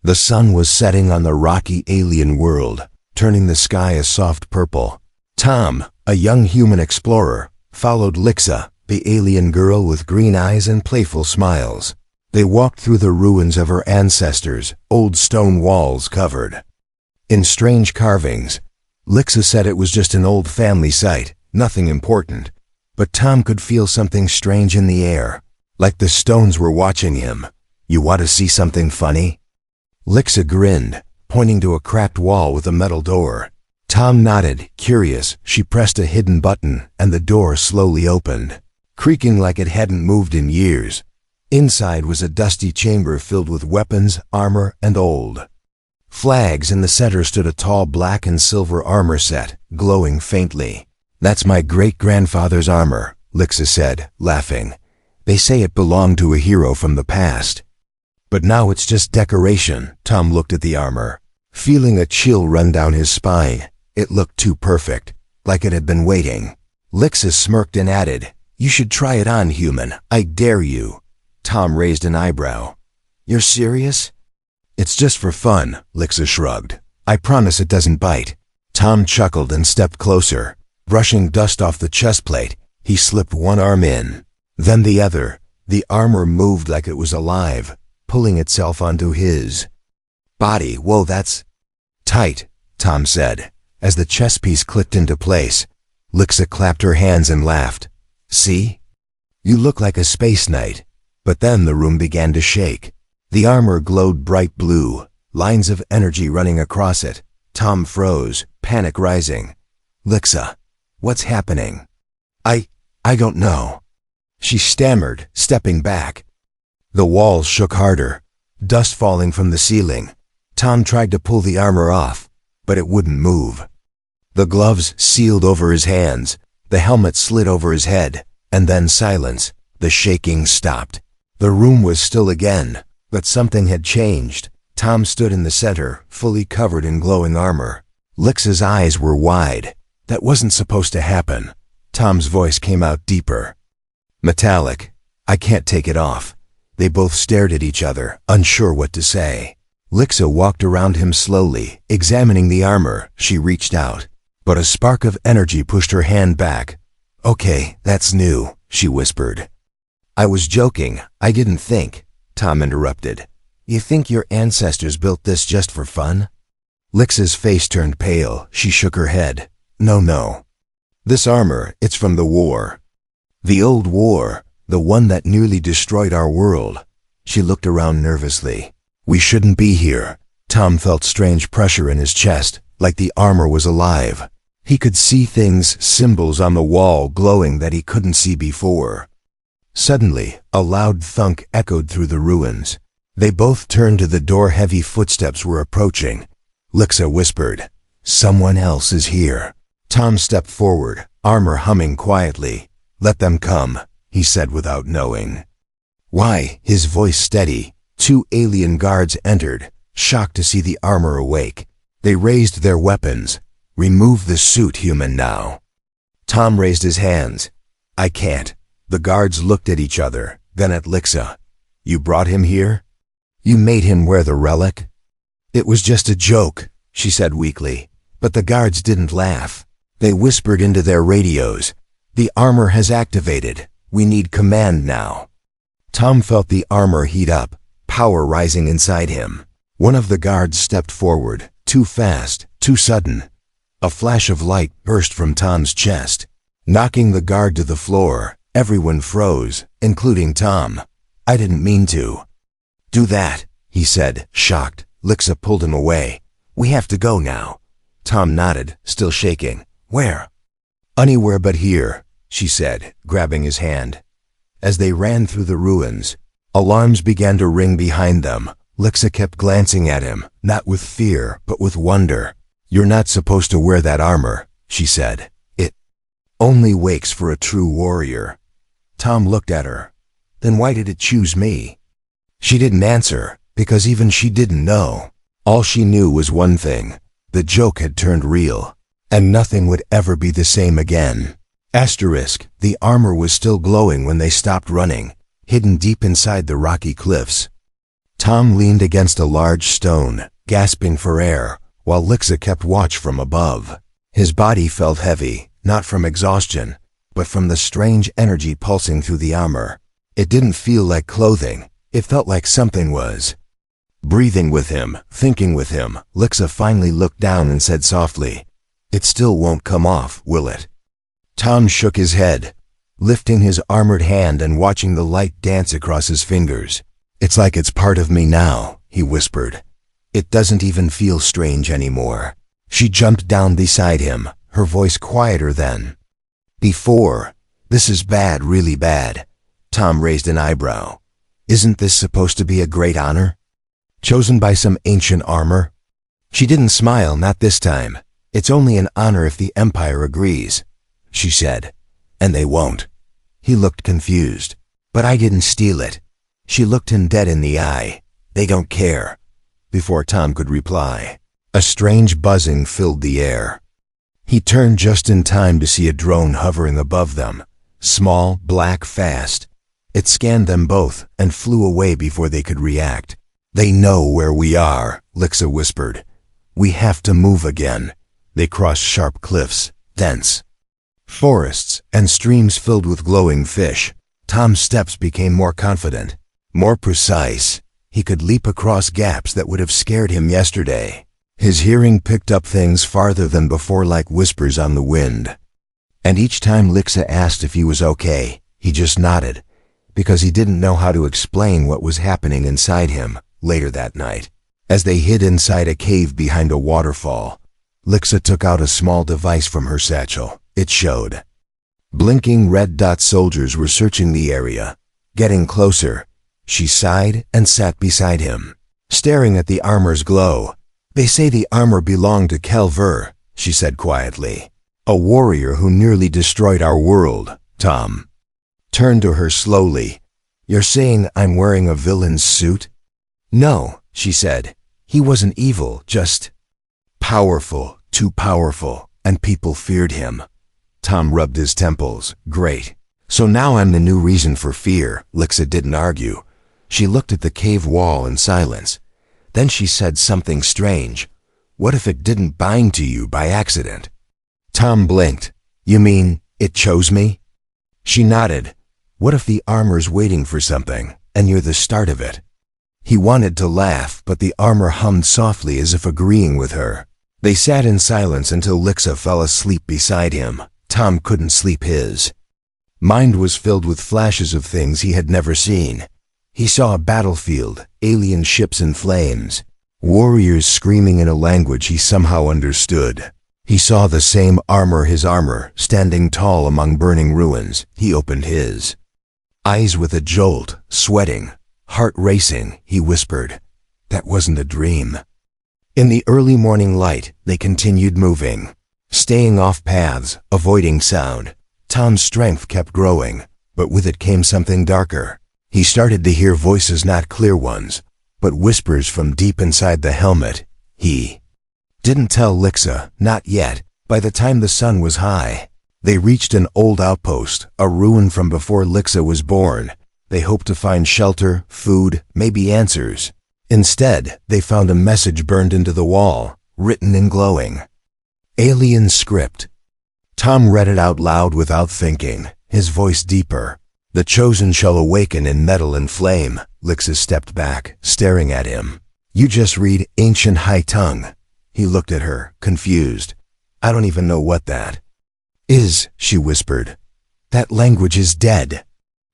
The sun was setting on the rocky alien world, turning the sky a soft purple. Tom, a young human explorer, followed Lixa, the alien girl with green eyes and playful smiles. They walked through the ruins of her ancestors, old stone walls covered in strange carvings. Lixa said it was just an old family site, nothing important. But Tom could feel something strange in the air, like the stones were watching him. "You want to see something funny?" Lixa grinned, pointing to a cracked wall with a metal door. Tom nodded, curious. She pressed a hidden button, and the door slowly opened, creaking like it hadn't moved in years. Inside was a dusty chamber filled with weapons, armor, and old flags. In the center stood a tall black and silver armor set, glowing faintly. "That's my great-grandfather's armor," Lixa said, laughing. "They say it belonged to a hero from the past. But now it's just decoration." Tom looked at the armor, feeling a chill run down his spine. It looked too perfect, like it had been waiting. Lixa smirked and added, "You should try it on, human. I dare you." Tom raised an eyebrow. "You're serious?" "It's just for fun," Lixa shrugged. "I promise it doesn't bite." Tom chuckled and stepped closer. Brushing dust off the chest plate, he slipped one arm in, then the other. The armor moved like it was alive, pulling itself onto his body. "Whoa, that's tight," Tom said, as the chest piece clicked into place. Lixa clapped her hands and laughed. "See? You look like a space knight." But then the room began to shake. The armor glowed bright blue, lines of energy running across it. Tom froze, panic rising. "Lixa, what's happening?" I don't know," she stammered, stepping back. The walls shook harder, dust falling from the ceiling. Tom tried to pull the armor off, but it wouldn't move. The gloves sealed over his hands, the helmet slid over his head, and then silence. The shaking stopped. The room was still again, but something had changed. Tom stood in the center, fully covered in glowing armor. Lixa's eyes were wide. "That wasn't supposed to happen." Tom's voice came out deeper, metallic. "I can't take it off." They both stared at each other, unsure what to say. Lixa walked around him slowly, examining the armor. She reached out, but a spark of energy pushed her hand back. "Okay, that's new," she whispered. "I was joking. I didn't think," Tom interrupted. "You think your ancestors built this just for fun?" Lixa's face turned pale. She shook her head. No. This armor, it's from the war. The old war, the one that nearly destroyed our world." She looked around nervously. "We shouldn't be here." Tom felt strange pressure in his chest, like the armor was alive. He could see things, symbols on the wall glowing that he couldn't see before. Suddenly, a loud thunk echoed through the ruins. They both turned to the door. Heavy footsteps were approaching. Lixa whispered, "Someone else is here." Tom stepped forward, armor humming quietly. "Let them come," he said without knowing why, his voice steady. Two alien guards entered, shocked to see the armor awake. They raised their weapons. "Remove the suit, human, now." Tom raised his hands. "I can't." The guards looked at each other, then at Lixa. "You brought him here? You made him wear the relic?" "It was just a joke," she said weakly. But the guards didn't laugh. They whispered into their radios, "The armor has activated. We need command now." Tom felt the armor heat up, power rising inside him. One of the guards stepped forward, too fast, too sudden. A flash of light burst from Tom's chest, knocking the guard to the floor. Everyone froze, including Tom. "I didn't mean to do that," he said, shocked. Lixa pulled him away. "We have to go now." Tom nodded, still shaking. "Where?" "Anywhere but here," she said, grabbing his hand. As they ran through the ruins, alarms began to ring behind them. Lixa kept glancing at him, not with fear, but with wonder. "You're not supposed to wear that armor," she said. "It only wakes for a true warrior." Tom looked at her. "Then why did it choose me?" She didn't answer, because even she didn't know. All she knew was one thing. The joke had turned real, and nothing would ever be the same again. Asterisk, the armor was still glowing when they stopped running, hidden deep inside the rocky cliffs. Tom leaned against a large stone, gasping for air, while Lixa kept watch from above. His body felt heavy, not from exhaustion, but from the strange energy pulsing through the armor. It didn't feel like clothing. It felt like something was breathing with him, thinking with him. Lixa finally looked down and said softly, "It still won't come off, will it?" Tom shook his head, lifting his armored hand and watching the light dance across his fingers. "It's like it's part of me now," he whispered. "It doesn't even feel strange anymore." She jumped down beside him, her voice quieter than before. "This is bad, really bad." Tom raised an eyebrow. "Isn't this supposed to be a great honor? Chosen by some ancient armor?" She didn't smile, not this time. "It's only an honor if the Empire agrees," she said. "And they won't." He looked confused. "But I didn't steal it." She looked him dead in the eye. "They don't care." Before Tom could reply, a strange buzzing filled the air. He turned just in time to see a drone hovering above them. Small, black, fast. It scanned them both and flew away before they could react. "They know where we are," Lixa whispered. "We have to move again." They crossed sharp cliffs, dense forests, and streams filled with glowing fish. Tom's steps became more confident, more precise. He could leap across gaps that would have scared him yesterday. His hearing picked up things farther than before, like whispers on the wind. And each time Lixa asked if he was okay, he just nodded, because he didn't know how to explain what was happening inside him. Later that night, as they hid inside a cave behind a waterfall, Lixa took out a small device from her satchel. It showed blinking red dot. Soldiers were searching the area, getting closer. She sighed and sat beside him, staring at the armor's glow. "They say the armor belonged to Kelver," she said quietly. "A warrior who nearly destroyed our world." Tom turned to her slowly. "You're saying I'm wearing a villain's suit?" "No," she said. "He wasn't evil, just powerful, too powerful, and people feared him." Tom rubbed his temples. "Great. So now I'm the new reason for fear." Lixa didn't argue. She looked at the cave wall in silence. Then she said something strange. "What if it didn't bind to you by accident?" Tom blinked. "You mean it chose me?" She nodded. "What if the armor's waiting for something, and you're the start of it?" He wanted to laugh, but the armor hummed softly as if agreeing with her. They sat in silence until Lixa fell asleep beside him. Tom couldn't sleep his mind was filled with flashes of things he had never seen. He saw a battlefield, alien ships in flames, warriors screaming in a language he somehow understood. He saw the same armor, his armor, standing tall among burning ruins. He opened his eyes with a jolt, sweating, heart racing. He whispered, "That wasn't a dream." In the early morning light, they continued moving, staying off paths, avoiding sound. Tom's strength kept growing, but with it came something darker. He started to hear voices, not clear ones, but whispers from deep inside the helmet. He didn't tell Lixa, not yet. By the time the sun was high, they reached an old outpost, a ruin from before Lixa was born. They hoped to find shelter, food, maybe answers. Instead, they found a message burned into the wall, written in glowing alien script. Tom read it out loud without thinking, his voice deeper. "The chosen shall awaken in metal and flame." Lixa stepped back, staring at him. "You just read ancient high tongue." He looked at her, confused. "I don't even know what that is," she whispered. "That language is dead.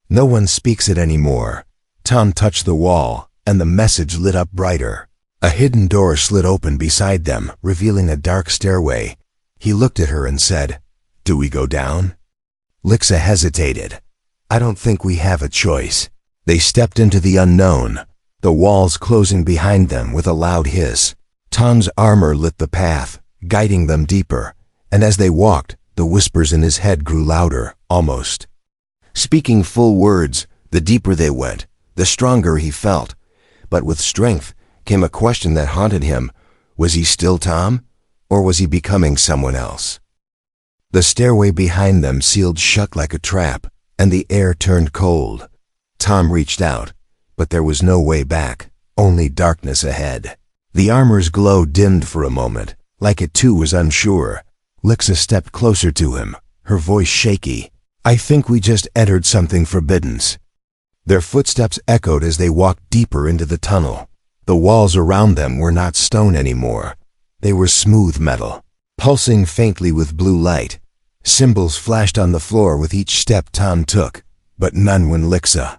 No one speaks it anymore." Tom touched the wall, and the message lit up brighter. A hidden door slid open beside them, revealing a dark stairway. He looked at her and said, "Do we go down?" Lixa hesitated. "I don't think we have a choice." They stepped into the unknown, the walls closing behind them with a loud hiss. Tom's armor lit the path, guiding them deeper, and as they walked, the whispers in his head grew louder, almost speaking full words. The deeper they went, the stronger he felt. But with strength came a question that haunted him. Was he still Tom, or was he becoming someone else? The stairway behind them sealed shut like a trap, and the air turned cold. Tom reached out, but there was no way back, only darkness ahead. The armor's glow dimmed for a moment, like it too was unsure. Lixa stepped closer to him, her voice shaky. "I think we just entered something forbidden." Their footsteps echoed as they walked deeper into the tunnel. The walls around them were not stone anymore. They were smooth metal, pulsing faintly with blue light. Symbols flashed on the floor with each step Tom took, but none when Lixa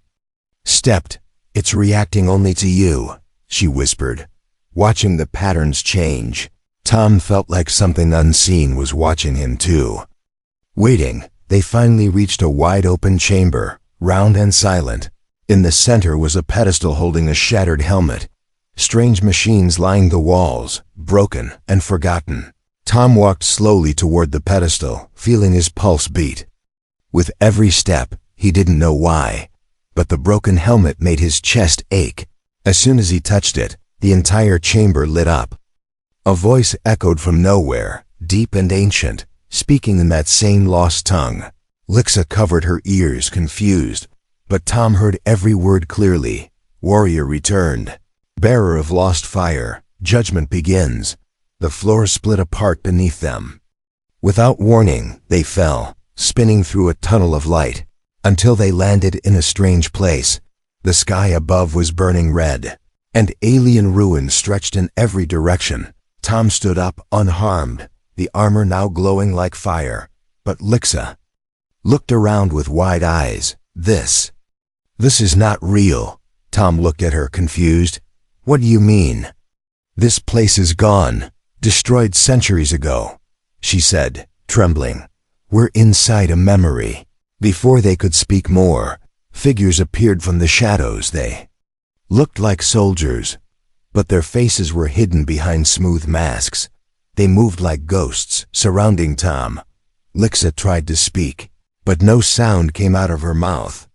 stepped. "It's reacting only to you," she whispered, watching the patterns change. Tom felt like something unseen was watching him too. Waiting, they finally reached a wide-open chamber, round and silent. In the center was a pedestal holding a shattered helmet. Strange machines lined the walls, broken and forgotten. Tom walked slowly toward the pedestal, feeling his pulse beat. With every step, he didn't know why, but the broken helmet made his chest ache. As soon as he touched it, the entire chamber lit up. A voice echoed from nowhere, deep and ancient, speaking in that same lost tongue. Lixa covered her ears, confused, but Tom heard every word clearly. "Warrior returned. Bearer of lost fire, judgment begins." The floor split apart beneath them. Without warning, they fell, spinning through a tunnel of light, until they landed in a strange place. The sky above was burning red, and alien ruins stretched in every direction. Tom stood up, unharmed, the armor now glowing like fire. But Lixa looked around with wide eyes. This is not real." Tom looked at her, confused. "What do you mean?" "This place is gone, destroyed centuries ago," she said, trembling. "We're inside a memory." Before they could speak more, figures appeared from the shadows. They looked like soldiers, but their faces were hidden behind smooth masks. They moved like ghosts, surrounding Tom. Lixa tried to speak, but no sound came out of her mouth.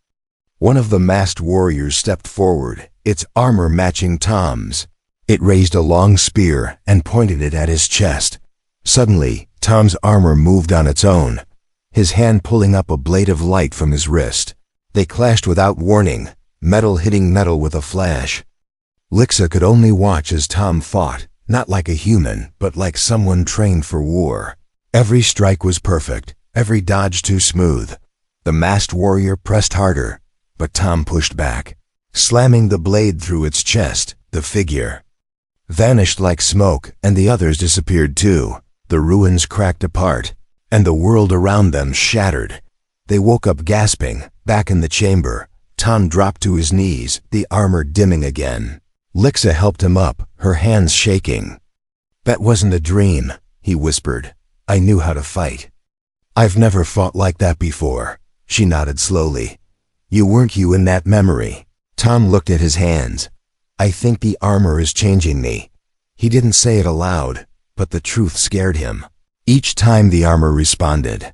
One of the masked warriors stepped forward, its armor matching Tom's. It raised a long spear and pointed it at his chest. Suddenly, Tom's armor moved on its own, his hand pulling up a blade of light from his wrist. They clashed without warning, metal hitting metal with a flash. Lixa could only watch as Tom fought, not like a human, but like someone trained for war. Every strike was perfect, every dodge too smooth. The masked warrior pressed harder, but Tom pushed back, slamming the blade through its chest. The figure vanished like smoke, and the others disappeared too. The ruins cracked apart, and the world around them shattered. They woke up gasping, back in the chamber. Tom dropped to his knees, the armor dimming again. Lixa helped him up, her hands shaking. "That wasn't a dream," he whispered. "I knew how to fight." "I've never fought like that before," she nodded slowly. Weren't you in that memory?" Tom looked at his hands. "I think the armor is changing me." He didn't say it aloud, but the truth scared him. Each time the armor responded,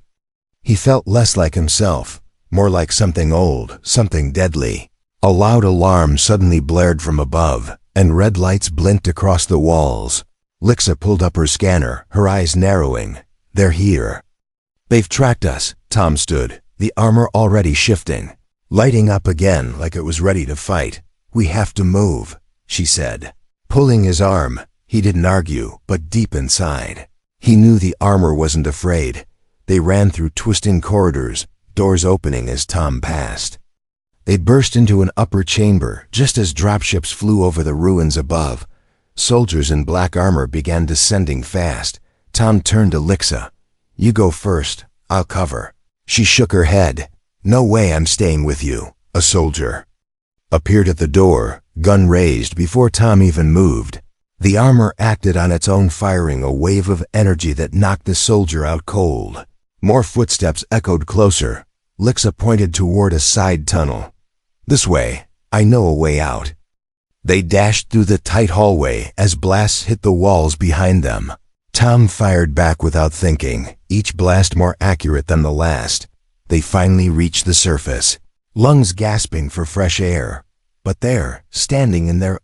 he felt less like himself, more like something old, something deadly. A loud alarm suddenly blared from above, and red lights blinked across the walls. Lixa pulled up her scanner, her eyes narrowing. "They're here." "They've tracked us." Tom stood, the armor already shifting, lighting up again like it was ready to fight. "We have to move," she said, pulling his arm. He didn't argue, but deep inside, he knew the armor wasn't afraid. They ran through twisting corridors, doors opening as Tom passed. They burst into an upper chamber just as dropships flew over the ruins above. Soldiers in black armor began descending fast. Tom turned to Lixa. "You go first, I'll cover." She shook her head. "No way I'm staying with you." A soldier appeared at the door, gun raised before Tom even moved. The armor acted on its own, firing a wave of energy that knocked the soldier out cold. More footsteps echoed closer. Lixa pointed toward a side tunnel. "This way, I know a way out." They dashed through the tight hallway as blasts hit the walls behind them. Tom fired back without thinking, each blast more accurate than the last. They finally reached the surface, lungs gasping for fresh air. But there, standing in their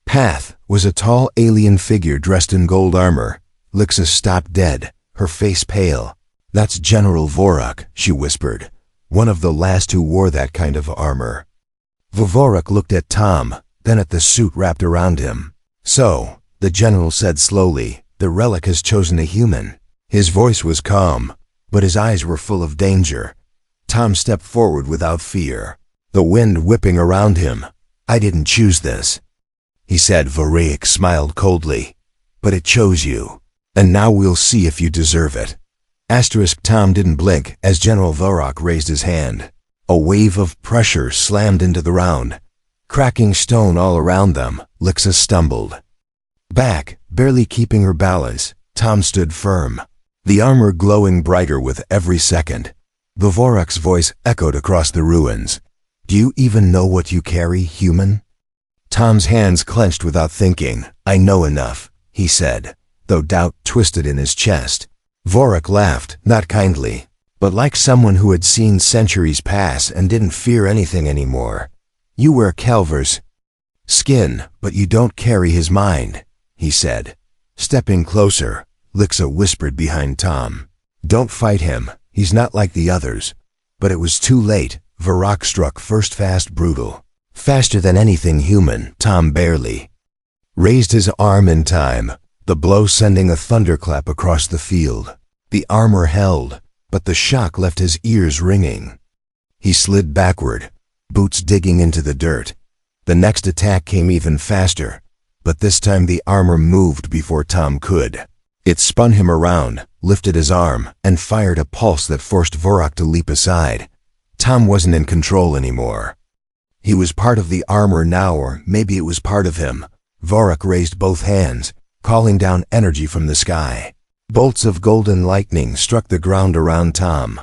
path, was a tall alien figure dressed in gold armor. Lixa stopped dead, her face pale. "That's General Vorak," she whispered, "one of the last who wore that kind of armor." Vorak looked at Tom, then at the suit wrapped around him. "So," the general said slowly, "the relic has chosen a human." His voice was calm, but his eyes were full of danger. Tom stepped forward without fear, the wind whipping around him. "I didn't choose this," he said. Varric smiled coldly. "But it chose you, and now we'll see if you deserve it." Tom didn't blink as General Varrock raised his hand. A wave of pressure slammed into the round, cracking stone all around them. Lixa stumbled back, barely keeping her balance. Tom stood firm, the armor glowing brighter with every second. Varrock's voice echoed across the ruins. "Do you even know what you carry, human?" Tom's hands clenched without thinking. "I know enough," he said, though doubt twisted in his chest. Varrock laughed, not kindly, but like someone who had seen centuries pass and didn't fear anything anymore. "You wear Kelver's skin, but you don't carry his mind," he said. Stepping closer, Lixa whispered behind Tom, "Don't fight him, he's not like the others." But it was too late. Varrock struck first, fast, brutal. Faster than anything human. Tom barely raised his arm in time, the blow sending a thunderclap across the field. The armor held, but the shock left his ears ringing. He slid backward, boots digging into the dirt. The next attack came even faster, but this time the armor moved before Tom could. It spun him around, lifted his arm, and fired a pulse that forced Varrock to leap aside. Tom wasn't in control anymore. He was part of the armor now, or maybe it was part of him. Varrock raised both hands, calling down energy from the sky. Bolts of golden lightning struck the ground around Tom.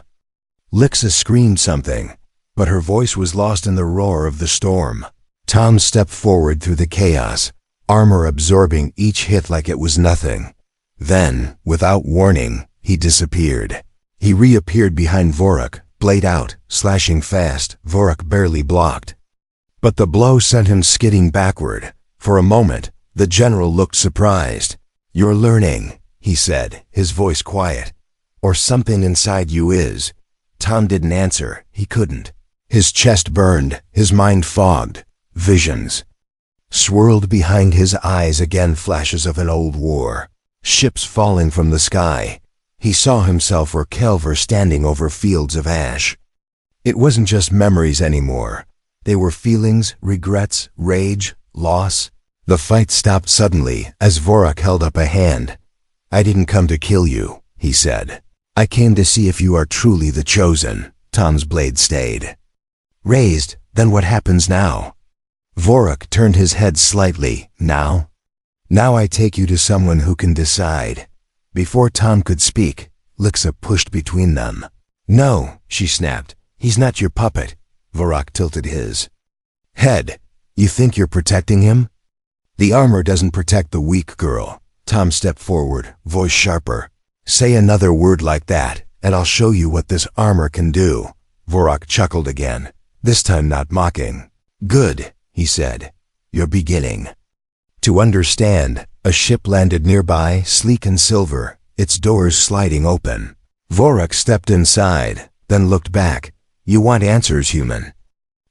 Lixa screamed something, but her voice was lost in the roar of the storm. Tom stepped forward through the chaos, armor absorbing each hit like it was nothing. Then, without warning, he disappeared. He reappeared behind Varrock, blade out, slashing fast. Varrock barely blocked, but the blow sent him skidding backward. For a moment, the general looked surprised. "You're learning," he said, his voice quiet. "Or something inside you is." Tom didn't answer. He couldn't. His chest burned, his mind fogged. Visions swirled behind his eyes again, flashes of an old war. Ships falling from the sky. He saw himself or Kelver standing over fields of ash. It wasn't just memories anymore. They were feelings, regrets, rage, loss. The fight stopped suddenly as Varrock held up a hand. "I didn't come to kill you," he said. "I came to see if you are truly the chosen." Tom's blade stayed raised. "Then what happens now?" Varrock turned his head slightly. Now I take you to someone who can decide." Before Tom could speak, Lixa pushed between them. "No," she snapped. "He's not your puppet." Varrock tilted his head. "You think you're protecting him?" "The armor doesn't protect the weak, girl." Tom stepped forward, voice sharper. "Say another word like that, and I'll show you what this armor can do." Varrock chuckled again, this time not mocking. "Good," he said. "You're beginning to understand." A ship landed nearby, sleek and silver, its doors sliding open. Varrock stepped inside, then looked back. "You want answers, human?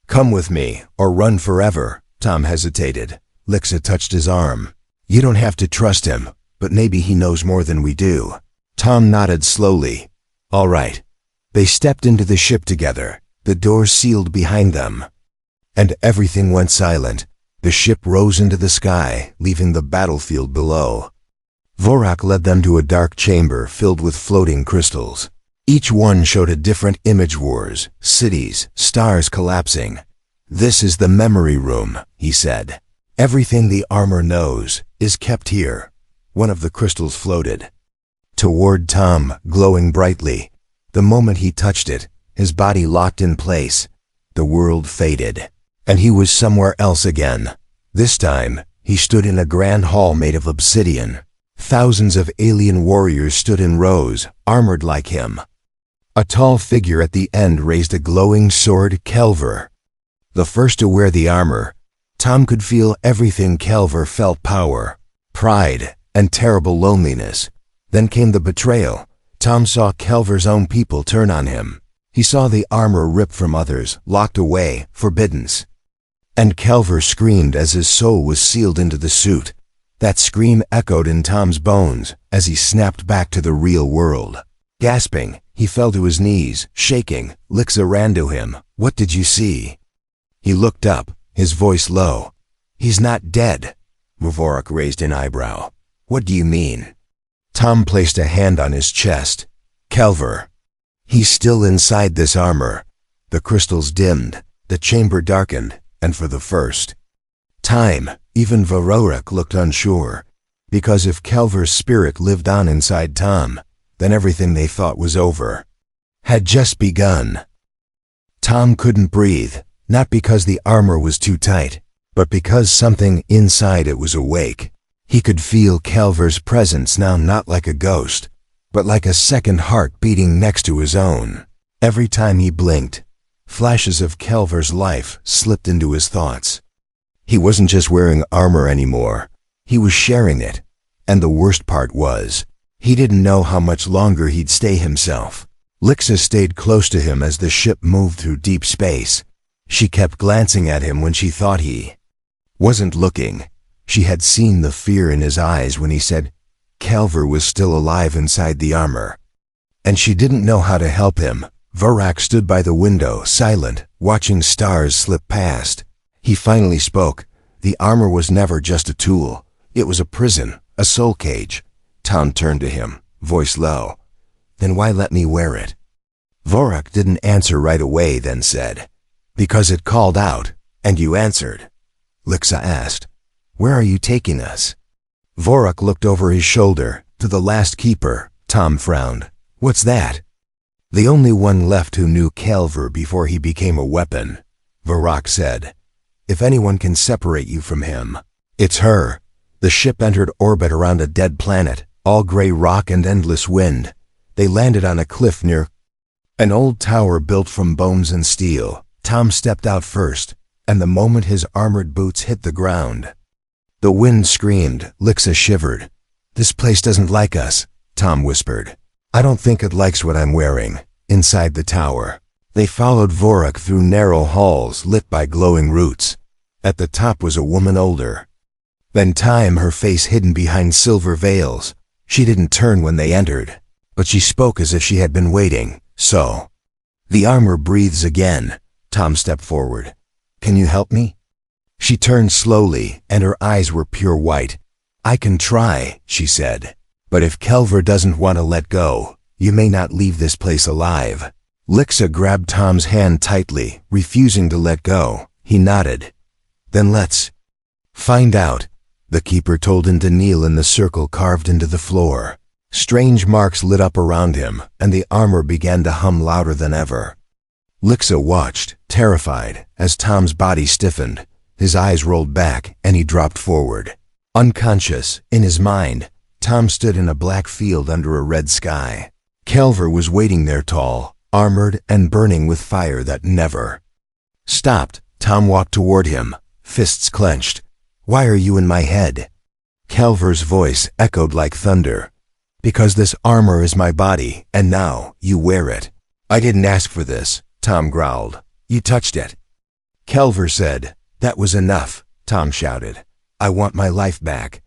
Come with me, or run forever." Tom hesitated. Lixa touched his arm. "You don't have to trust him, but maybe he knows more than we do." Tom nodded slowly. "All right." They stepped into the ship together, the doors sealed behind them, and everything went silent. The ship rose into the sky, leaving the battlefield below. Varrock led them to a dark chamber filled with floating crystals. Each one showed a different image: wars, cities, stars collapsing. "This is the memory room," he said. "Everything the armor knows is kept here." One of the crystals floated toward Tom, glowing brightly. The moment he touched it, his body locked in place. The world faded, and he was somewhere else again. This time, he stood in a grand hall made of obsidian. Thousands of alien warriors stood in rows, armored like him. A tall figure at the end raised a glowing sword. Kelver. The first to wear the armor, Tom could feel everything Kelver felt: power, pride, and terrible loneliness. Then came the betrayal. Tom saw Kelver's own people turn on him. He saw the armor ripped from others, locked away, forbidden. And Kelver screamed as his soul was sealed into the suit. That scream echoed in Tom's bones as he snapped back to the real world. Gasping, he fell to his knees, shaking. Lixa ran to him. "What did you see?" He looked up, his voice low. "He's not dead." Vorak raised an eyebrow. "What do you mean?" Tom placed a hand on his chest. "Kelver. He's still inside this armor." The crystals dimmed, the chamber darkened, and for the first time, even Vorak looked unsure. Because if Kelver's spirit lived on inside Tom, then everything they thought was over had just begun. Tom couldn't breathe, not because the armor was too tight, but because something inside it was awake. He could feel Kelver's presence now, not like a ghost, but like a second heart beating next to his own. Every time he blinked, flashes of Kelver's life slipped into his thoughts. He wasn't just wearing armor anymore, he was sharing it. And the worst part was, he didn't know how much longer he'd stay himself. Lixa stayed close to him as the ship moved through deep space. She kept glancing at him when she thought he wasn't looking. She had seen the fear in his eyes when he said Kelver was still alive inside the armor. And she didn't know how to help him. Vorak stood by the window, silent, watching stars slip past. He finally spoke. "The armor was never just a tool. It was a prison, a soul cage." Tom turned to him, voice low. "Then why let me wear it?" Vorak didn't answer right away, then said, "Because it called out, and you answered." Lixa asked, "Where are you taking us?" Vorak looked over his shoulder, to the last keeper. Tom frowned. "What's that?" "The only one left who knew Kelver before he became a weapon," Vorak said. "If anyone can separate you from him, it's her." The ship entered orbit around a dead planet, all gray rock and endless wind. They landed on a cliff near an old tower built from bones and steel. Tom stepped out first, and the moment his armored boots hit the ground, the wind screamed. Lixa shivered. "This place doesn't like us," Tom whispered. "I don't think it likes what I'm wearing." Inside the tower, they followed Vorak through narrow halls lit by glowing roots. At the top was a woman older than time, her face hidden behind silver veils. She didn't turn when they entered, but she spoke as if she had been waiting. "So, the armor breathes again." Tom stepped forward. "Can you help me?" She turned slowly, and her eyes were pure white. "I can try," she said. "But if Kelver doesn't want to let go, you may not leave this place alive." Lixa grabbed Tom's hand tightly, refusing to let go. He nodded. "Then let's find out." The keeper told him to kneel in the circle carved into the floor. Strange marks lit up around him, and the armor began to hum louder than ever. Lixa watched, terrified, as Tom's body stiffened. His eyes rolled back, and he dropped forward. Unconscious, in his mind, Tom stood in a black field under a red sky. Kelver was waiting there, tall, armored, and burning with fire that never stopped. Tom walked toward him, fists clenched. "Why are you in my head?" Kelver's voice echoed like thunder. "Because this armor is my body, and now you wear it." "I didn't ask for this," Tom growled. "You touched it." Kelver said. "That was enough," Tom shouted. "I want my life back."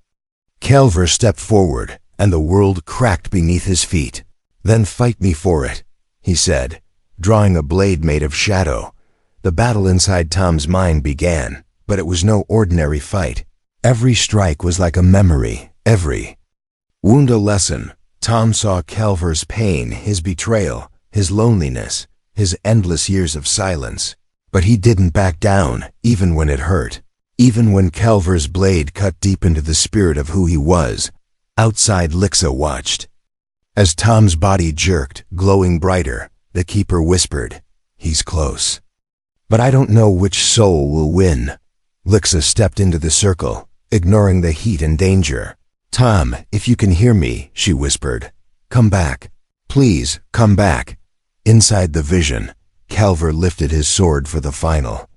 Kelver stepped forward, and the world cracked beneath his feet. "Then fight me for it," he said, drawing a blade made of shadow. The battle inside Tom's mind began, but it was no ordinary fight. Every strike was like a memory, every wound a lesson. Tom saw Kelver's pain, his betrayal, his loneliness, his endless years of silence. But he didn't back down, even when it hurt. Even when Kelver's blade cut deep into the spirit of who he was. Outside, Lixa watched. As Tom's body jerked, glowing brighter, the keeper whispered, "He's close. But I don't know which soul will win." Lixa stepped into the circle, ignoring the heat and danger. "Tom, if you can hear me," she whispered, "come back. Please, come back." Inside the vision, Kelver lifted his sword for the final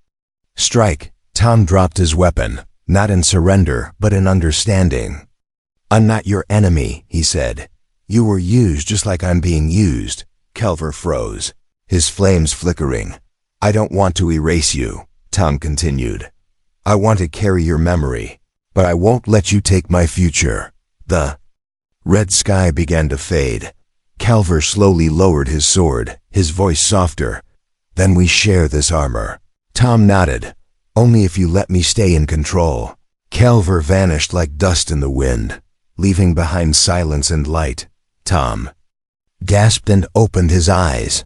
strike. Tom dropped his weapon, not in surrender, but in understanding. "I'm not your enemy," he said. "You were used just like I'm being used." Kelver froze, his flames flickering. "I don't want to erase you," Tom continued. I want to carry your memory, but I won't let you take my future. The red sky began to fade. Calver slowly lowered his sword, his voice softer. Then we share this armor. Tom nodded. Only if you let me stay in control. Calver vanished like dust in the wind, leaving behind silence and light. Tom gasped and opened his eyes.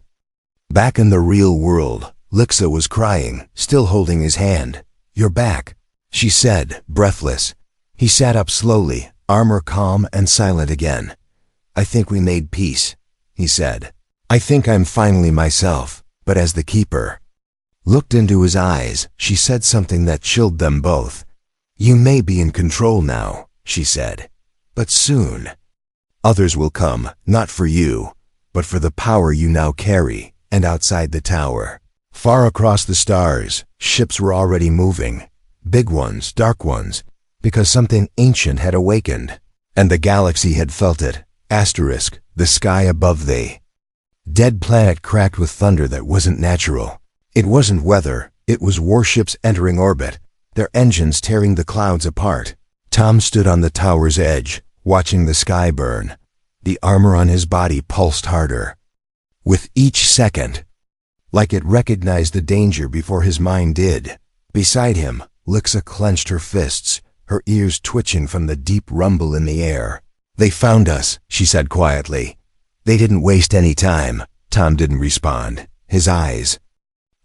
Back in the real world, Lixa was crying, still holding his hand. You're back, she said, breathless. He sat up slowly, armor calm and silent again. I think we made peace, he said. I think I'm finally myself, but as the keeper. Looked into his eyes, she said something that chilled them both. You may be in control now, she said, but soon. Others will come, not for you, but for the power you now carry. And outside the tower, far across the stars, ships were already moving. Big ones, dark ones, because something ancient had awakened, and the galaxy had felt it. Asterisk, the sky above the dead planet cracked with thunder that wasn't natural. It wasn't weather, it was warships entering orbit, their engines tearing the clouds apart. Tom stood on the tower's edge, watching the sky burn. The armor on his body pulsed harder. With each second, like it recognized the danger before his mind did. Beside him, Lixa clenched her fists, her ears twitching from the deep rumble in the air. They found us, she said quietly. They didn't waste any time. Tom didn't respond. His eyes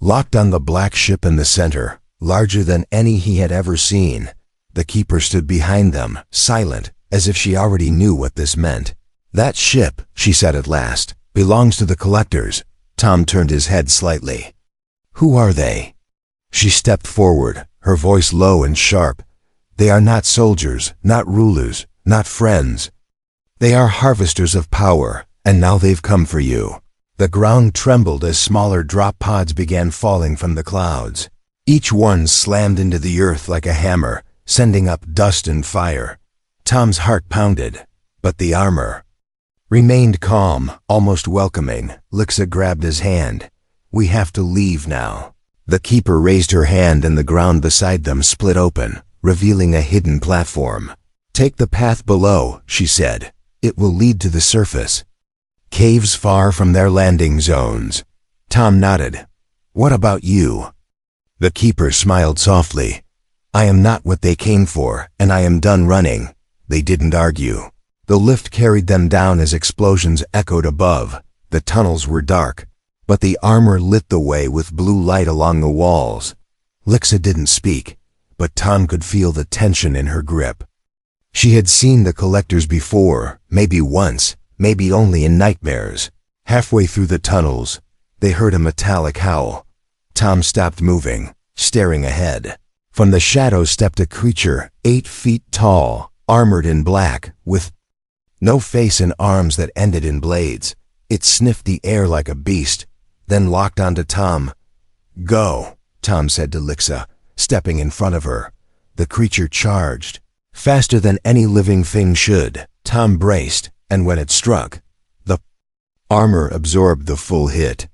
locked on the black ship in the center, larger than any he had ever seen. The keeper stood behind them, silent, as if she already knew what this meant. That ship, she said at last, belongs to the collectors. Tom turned his head slightly. Who are they? She stepped forward, her voice low and sharp. They are not soldiers, not rulers, not friends. They are harvesters of power, and now they've come for you. The ground trembled as smaller drop pods began falling from the clouds. Each one slammed into the earth like a hammer, sending up dust and fire. Tom's heart pounded, but the armor remained calm, almost welcoming. Lixa grabbed his hand. We have to leave now. The keeper raised her hand and the ground beside them split open, revealing a hidden platform. Take the path below, she said. It will lead to the surface. Caves far from their landing zones. Tom nodded. What about you? The keeper smiled softly. I am not what they came for, and I am done running. They didn't argue. The lift carried them down as explosions echoed above. The tunnels were dark, but the armor lit the way with blue light along the walls. Lixa didn't speak, but Tom could feel the tension in her grip. She had seen the collectors before, maybe once, maybe only in nightmares. Halfway through the tunnels, they heard a metallic howl. Tom stopped moving, staring ahead. From the shadows stepped a creature, 8 feet tall, armored in black, with no face and arms that ended in blades. It sniffed the air like a beast, then locked onto Tom. Go, Tom said to Lixa, stepping in front of her. The creature charged, faster than any living thing should. Tom braced, and when it struck, the armor absorbed the full hit.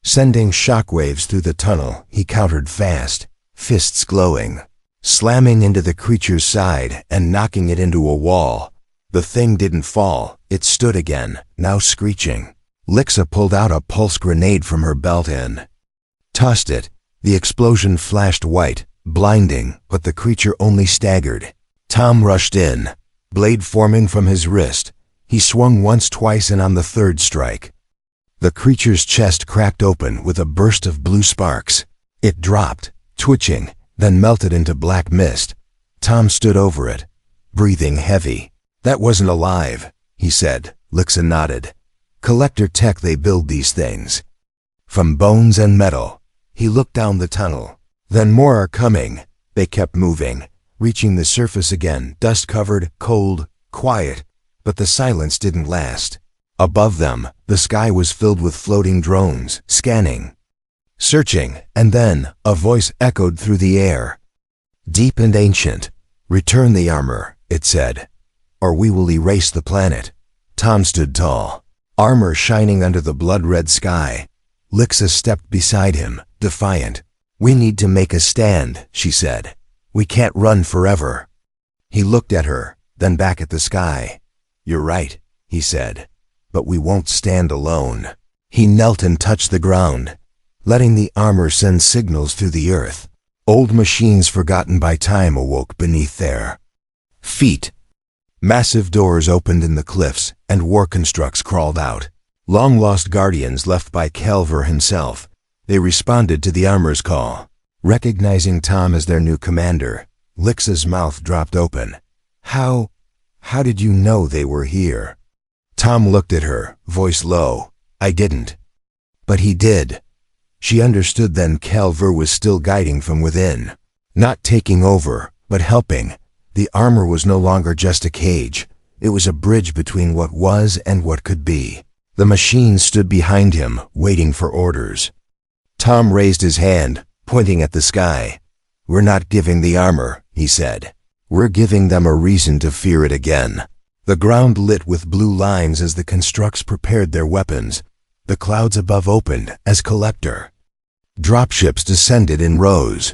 Sending shockwaves through the tunnel, he countered fast, fists glowing, slamming into the creature's side and knocking it into a wall. The thing didn't fall, it stood again, now screeching. Lixa pulled out a pulse grenade from her belt and tossed it. The explosion flashed white, blinding, but the creature only staggered. Tom rushed in, blade forming from his wrist. He swung once, twice, and on the third strike, the creature's chest cracked open with a burst of blue sparks. It dropped, twitching, then melted into black mist. Tom stood over it, breathing heavy. That wasn't alive, he said. Lixa nodded. Collector tech, they build these things. From bones and metal. He looked down the tunnel. Then more are coming. They kept moving, reaching the surface again, dust-covered, cold, quiet. But the silence didn't last. Above them, the sky was filled with floating drones, scanning, searching, and then a voice echoed through the air. Deep and ancient. Return the armor, it said, or we will erase the planet. Tom stood tall, armor shining under the blood-red sky. Lixa stepped beside him, defiant. We need to make a stand, she said. We can't run forever." He looked at her, then back at the sky. "You're right," he said, "but we won't stand alone." He knelt and touched the ground, letting the armor send signals through the earth. Old machines forgotten by time awoke beneath their feet. Massive doors opened in the cliffs, and war constructs crawled out. Long-lost guardians left by Kelver himself. They responded to the armor's call. Recognizing Tom as their new commander, Lixa's mouth dropped open. How did you know they were here?" Tom looked at her, voice low. "I didn't." But he did. She understood then Kelver was still guiding from within. Not taking over, but helping. The armor was no longer just a cage. It was a bridge between what was and what could be. The machine stood behind him, waiting for orders. Tom raised his hand, pointing at the sky. "We're not giving the armor," he said. "We're giving them a reason to fear it again." The ground lit with blue lines as the constructs prepared their weapons. The clouds above opened as collector dropships descended in rows.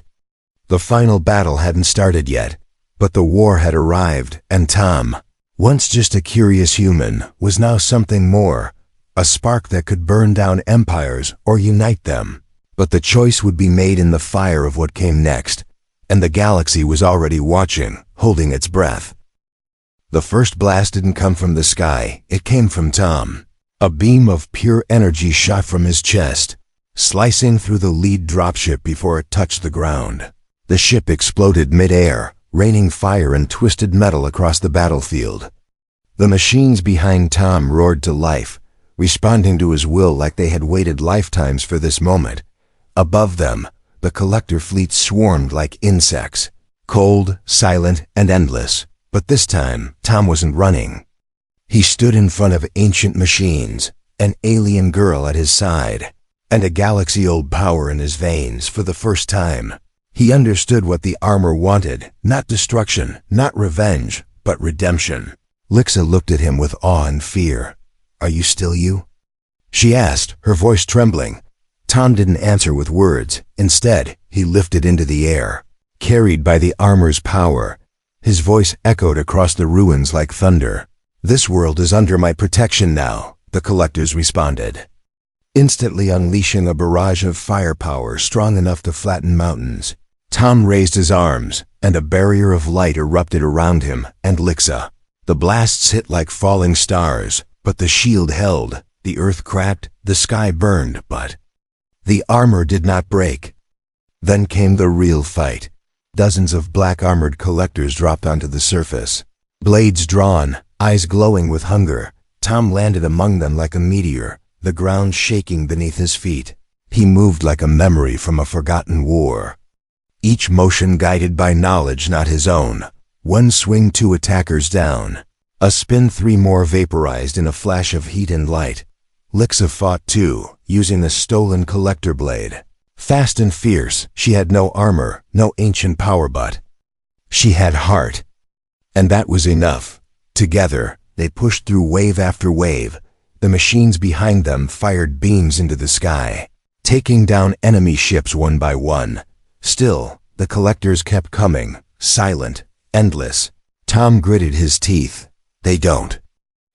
The final battle hadn't started yet, but the war had arrived, and Tom, once just a curious human, was now something more, a spark that could burn down empires or unite them. But the choice would be made in the fire of what came next, and the galaxy was already watching, holding its breath. The first blast didn't come from the sky, it came from Tom. A beam of pure energy shot from his chest, slicing through the lead dropship before it touched the ground. The ship exploded mid-air, raining fire and twisted metal across the battlefield. The machines behind Tom roared to life, responding to his will like they had waited lifetimes for this moment. Above them, the collector fleet swarmed like insects, cold, silent, and endless. But this time, Tom wasn't running. He stood in front of ancient machines, an alien girl at his side, and a galaxy-old power in his veins for the first time. He understood what the armor wanted, not destruction, not revenge, but redemption. Lixa looked at him with awe and fear. "Are you still you?" she asked, her voice trembling. Tom didn't answer with words. Instead, he lifted into the air. Carried by the armor's power, his voice echoed across the ruins like thunder. "This world is under my protection now," the collectors responded, instantly unleashing a barrage of firepower strong enough to flatten mountains. Tom raised his arms, and a barrier of light erupted around him and Lixa. The blasts hit like falling stars, but the shield held. The earth cracked, the sky burned, but the armor did not break. Then came the real fight. Dozens of black-armored collectors dropped onto the surface. Blades drawn, eyes glowing with hunger, Tom landed among them like a meteor, the ground shaking beneath his feet. He moved like a memory from a forgotten war. Each motion guided by knowledge not his own. One swing, 2 attackers down. A spin, 3 more vaporized in a flash of heat and light. Lixa fought too, using a stolen collector blade. Fast and fierce, she had no armor, no ancient power, but she had heart. And that was enough. Together, they pushed through wave after wave. The machines behind them fired beams into the sky, taking down enemy ships one by one. Still, the collectors kept coming, silent, endless. Tom gritted his teeth. "They don't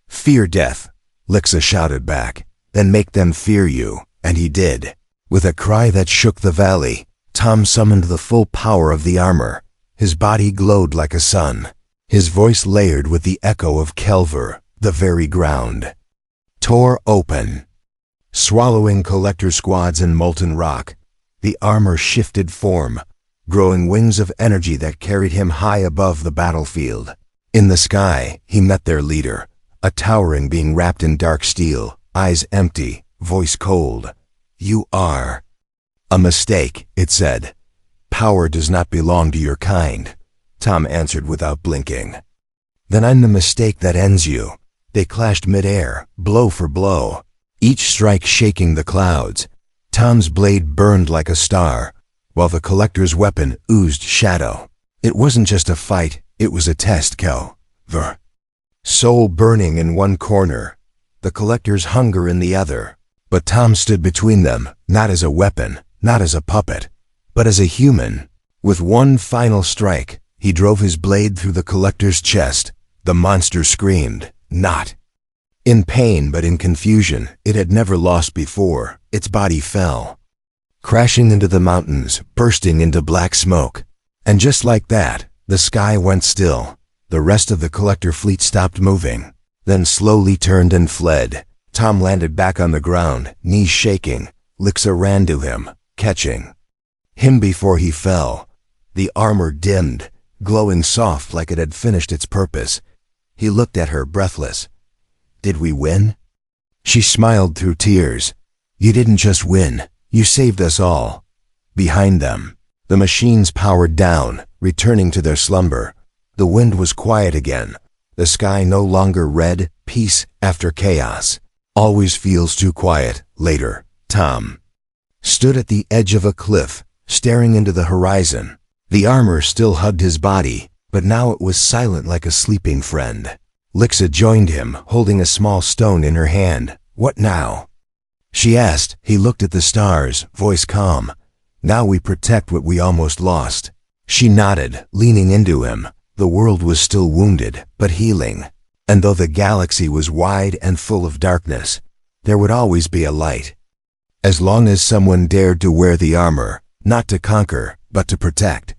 fear death," Lixa shouted back. "Then make them fear you," and he did. With a cry that shook the valley, Tom summoned the full power of the armor. His body glowed like a sun. His voice layered with the echo of Kelver, the very ground tore open, swallowing collector squads in molten rock. The armor shifted form, growing wings of energy that carried him high above the battlefield. In the sky, he met their leader, a towering being wrapped in dark steel, eyes empty, voice cold. "You are a mistake," it said. "Power does not belong to your kind," Tom answered without blinking. "Then I'm the mistake that ends you." They clashed mid-air, blow for blow, each strike shaking the clouds. Tom's blade burned like a star, while the collector's weapon oozed shadow. It wasn't just a fight, it was a test. Kelver, soul burning in one corner, the collector's hunger in the other. But Tom stood between them, not as a weapon, not as a puppet, but as a human, With one final strike, he drove his blade through the collector's chest. The monster screamed, not in pain but in confusion. It had never lost before. Its body fell, crashing into the mountains, bursting into black smoke. And just like that, the sky went still. The rest of the collector fleet stopped moving, then slowly turned and fled. Tom landed back on the ground, knees shaking. Lixa ran to him, catching him before he fell. The armor dimmed, glowing soft like it had finished its purpose. He looked at her, breathless. Did we win? She smiled through tears. You didn't just win, you saved us all. Behind them, the machines powered down, returning to their slumber. The wind was quiet again. The sky no longer red. Peace after chaos always feels too quiet. Later, Tom stood at the edge of a cliff, staring into the horizon. The armor still hugged his body, but now it was silent like a sleeping friend. Lixa joined him, holding a small stone in her hand. What now? She asked. He looked at the stars, voice calm. Now we protect what we almost lost. She nodded, leaning into him. The world was still wounded, but healing. And though the galaxy was wide and full of darkness, there would always be a light. As long as someone dared to wear the armor, not to conquer, but to protect.